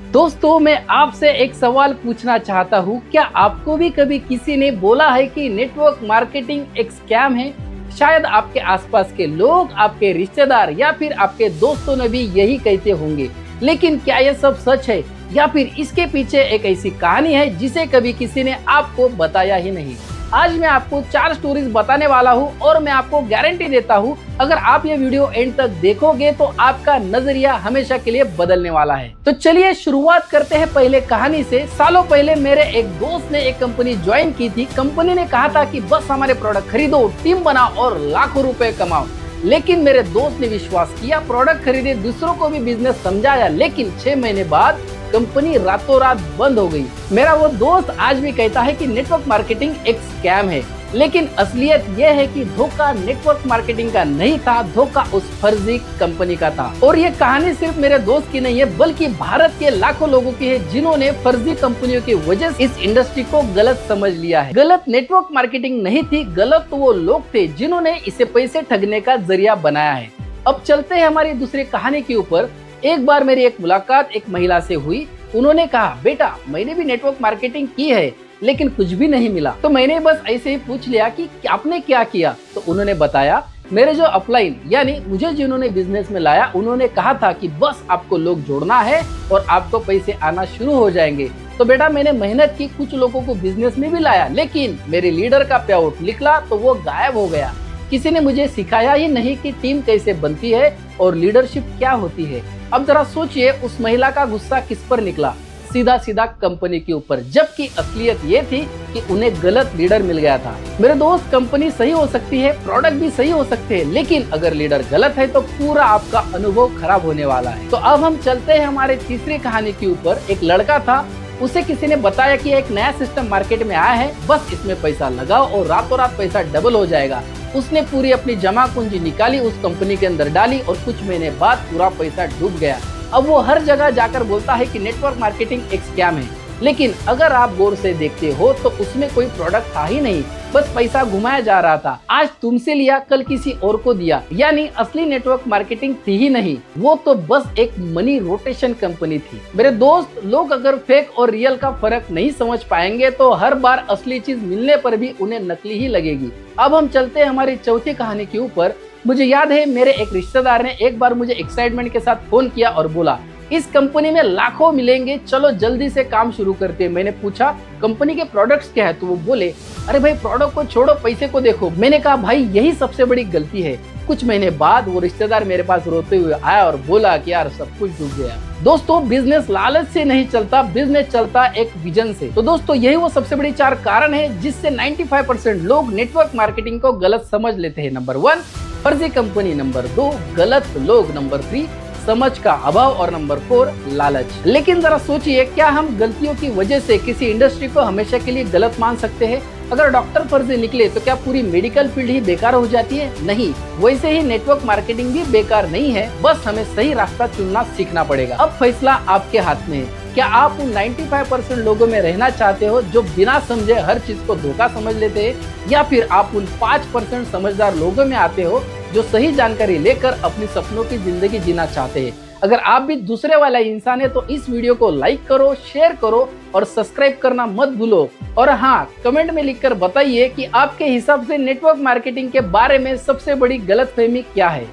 दोस्तों, मैं आपसे एक सवाल पूछना चाहता हूँ। क्या आपको भी कभी किसी ने बोला है कि नेटवर्क मार्केटिंग एक स्कैम है? शायद आपके आसपास के लोग, आपके रिश्तेदार या फिर आपके दोस्तों ने भी यही कहते होंगे। लेकिन क्या यह सब सच है या फिर इसके पीछे एक ऐसी कहानी है जिसे कभी किसी ने आपको बताया ही नहीं? आज मैं आपको 4 स्टोरीज बताने वाला हूँ और मैं आपको गारंटी देता हूँ, अगर आप ये वीडियो एंड तक देखोगे तो आपका नजरिया हमेशा के लिए बदलने वाला है। तो चलिए शुरुआत करते हैं पहले कहानी से। सालों पहले मेरे एक दोस्त ने एक कंपनी ज्वाइन की थी। कंपनी ने कहा था कि बस हमारे प्रोडक्ट खरीदो, टीम बनाओ और लाखों रुपए कमाओ। लेकिन मेरे दोस्त ने विश्वास किया, प्रोडक्ट खरीदे, दूसरों को भी बिजनेस समझाया। लेकिन 6 महीने बाद कंपनी रातों रात बंद हो गई। मेरा वो दोस्त आज भी कहता है कि नेटवर्क मार्केटिंग एक स्कैम है, लेकिन असलियत यह है कि धोखा नेटवर्क मार्केटिंग का नहीं था, धोखा उस फर्जी कंपनी का था। और ये कहानी सिर्फ मेरे दोस्त की नहीं है, बल्कि भारत के लाखों लोगों की है जिन्होंने फर्जी कंपनियों की वजह से इस इंडस्ट्री को गलत समझ लिया है। गलत नेटवर्क मार्केटिंग नहीं थी, गलत तो वो लोग थे जिन्होंने इसे पैसे ठगने का जरिया बनाया है। अब चलते हैं हमारी दूसरी कहानी के ऊपर। एक बार मेरी एक मुलाकात एक महिला से हुई। उन्होंने कहा, बेटा मैंने भी नेटवर्क मार्केटिंग की है लेकिन कुछ भी नहीं मिला। तो मैंने बस ऐसे ही पूछ लिया कि आपने क्या किया। तो उन्होंने बताया, मेरे जो अपलाइन यानी मुझे जिन्होंने बिजनेस में लाया, उन्होंने कहा था कि बस आपको लोग जोड़ना है और आपको पैसे आना शुरू हो जाएंगे। तो बेटा मैंने मेहनत की, कुछ लोगों को बिजनेस में भी लाया, लेकिन मेरे लीडर का पे आउट निकला तो वो गायब हो गया। किसी ने मुझे सिखाया ही नहीं कि टीम कैसे बनती है और लीडरशिप क्या होती है। अब जरा सोचिए, उस महिला का गुस्सा किस पर निकला? सीधा सीधा कंपनी के ऊपर, जबकि असलियत ये थी कि उन्हें गलत लीडर मिल गया था। मेरे दोस्त, कंपनी सही हो सकती है, प्रोडक्ट भी सही हो सकते हैं, लेकिन अगर लीडर गलत है तो पूरा आपका अनुभव खराब होने वाला है। तो अब हम चलते हैं हमारे तीसरी कहानी के ऊपर। एक लड़का था, उसे किसी ने बताया कि एक नया सिस्टम मार्केट में आया है, बस इसमें पैसा लगाओ और रातों रात पैसा डबल हो जाएगा। उसने पूरी अपनी जमा पूंजी निकाली, उस कंपनी के अंदर डाली और कुछ महीने बाद पूरा पैसा डूब गया। अब वो हर जगह जाकर बोलता है कि नेटवर्क मार्केटिंग एक स्कैम है, लेकिन अगर आप गौर से देखते हो तो उसमें कोई प्रोडक्ट था ही नहीं, बस पैसा घुमाया जा रहा था। आज तुमसे लिया, कल किसी और को दिया, यानी असली नेटवर्क मार्केटिंग थी ही नहीं, वो तो बस एक मनी रोटेशन कंपनी थी। मेरे दोस्त, लोग अगर फेक और रियल का फर्क नहीं समझ पाएंगे तो हर बार असली चीज मिलने पर भी उन्हें नकली ही लगेगी। अब हम चलते हैं हमारी चौथी कहानी के ऊपर। मुझे याद है, मेरे एक रिश्तेदार ने एक बार मुझे एक्साइटमेंट के साथ फोन किया और बोला, इस कंपनी में लाखों मिलेंगे, चलो जल्दी से काम शुरू करते हैं। मैंने पूछा, कंपनी के प्रोडक्ट्स क्या है? तो वो बोले, अरे भाई प्रोडक्ट को छोड़ो, पैसे को देखो। मैंने कहा, भाई यही सबसे बड़ी गलती है। कुछ महीने बाद वो रिश्तेदार मेरे पास रोते हुए आया और बोला कि यार सब कुछ डूब गया। दोस्तों, बिजनेस लालच से नहीं चलता, बिजनेस चलता एक विजन से। तो दोस्तों, यही वो सबसे बड़ी 4 कारण है जिससे 95% लोग नेटवर्क मार्केटिंग को गलत समझ लेते हैं। नंबर 1, फर्जी कंपनी। नंबर 2, गलत लोग। नंबर 3, समझ का अभाव। और नंबर 4, लालच। लेकिन जरा सोचिए, क्या हम गलतियों की वजह से किसी इंडस्ट्री को हमेशा के लिए गलत मान सकते हैं? अगर डॉक्टर फर्जी निकले तो क्या पूरी मेडिकल फील्ड ही बेकार हो जाती है? नहीं। वैसे ही नेटवर्क मार्केटिंग भी बेकार नहीं है, बस हमें सही रास्ता चुनना सीखना पड़ेगा। अब फैसला आपके हाथ में है। क्या आप उन 95% लोगों में रहना चाहते हो जो बिना समझे हर चीज को धोखा समझ लेते हैं, या फिर आप उन 5% समझदार लोगों में आते हो जो सही जानकारी लेकर अपनी सपनों की जिंदगी जीना चाहते हैं? अगर आप भी दूसरे वाला इंसान है तो इस वीडियो को लाइक करो, शेयर करो और सब्सक्राइब करना मत भूलो। और हाँ, कमेंट में लिखकर बताइए कि आपके हिसाब से नेटवर्क मार्केटिंग के बारे में सबसे बड़ी गलतफहमी क्या है।